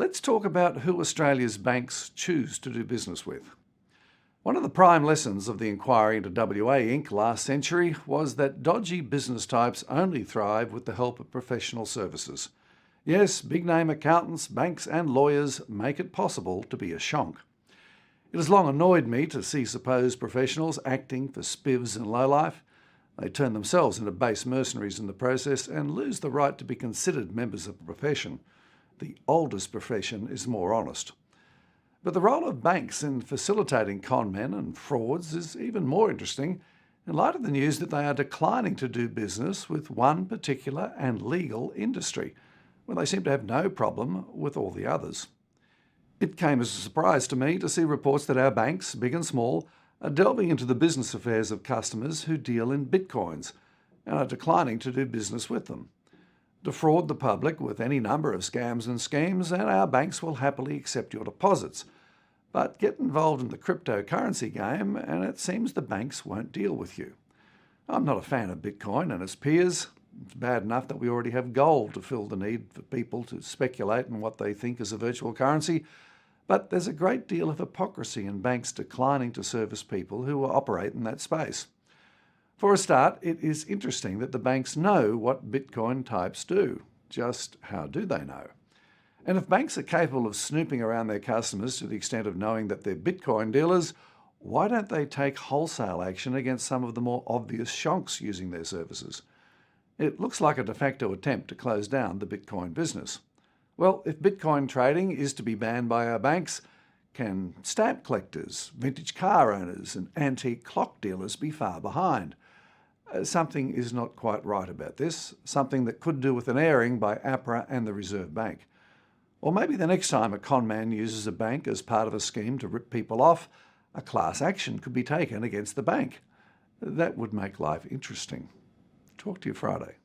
Let's talk about who Australia's banks choose to do business with. One of the prime lessons of the inquiry into WA Inc. last century was that dodgy business types only thrive with the help of professional services. Yes, big-name accountants, banks and lawyers make it possible to be a shonk. It has long annoyed me to see supposed professionals acting for spivs and lowlife. They turn themselves into base mercenaries in the process and lose the right to be considered members of a profession. The oldest profession is more honest. But the role of banks in facilitating con men and frauds is even more interesting in light of the news that they are declining to do business with one particular and legal industry, when they seem to have no problem with all the others. It came as a surprise to me to see reports that our banks, big and small, are delving into the business affairs of customers who deal in bitcoins and are declining to do business with them. Defraud the public with any number of scams and schemes and our banks will happily accept your deposits. But get involved in the cryptocurrency game and it seems the banks won't deal with you. I'm not a fan of Bitcoin and its peers. It's bad enough that we already have gold to fill the need for people to speculate in what they think is a virtual currency. But there's a great deal of hypocrisy in banks declining to service people who operate in that space. For a start, it is interesting that the banks know what Bitcoin types do. Just how do they know? And if banks are capable of snooping around their customers to the extent of knowing that they're Bitcoin dealers, why don't they take wholesale action against some of the more obvious shonks using their services? It looks like a de facto attempt to close down the Bitcoin business. Well, if Bitcoin trading is to be banned by our banks, can stamp collectors, vintage car owners and antique clock dealers be far behind? Something is not quite right about this, something that could do with an airing by APRA and the Reserve Bank. Or maybe the next time a con man uses a bank as part of a scheme to rip people off, a class action could be taken against the bank. That would make life interesting. Talk to you Friday.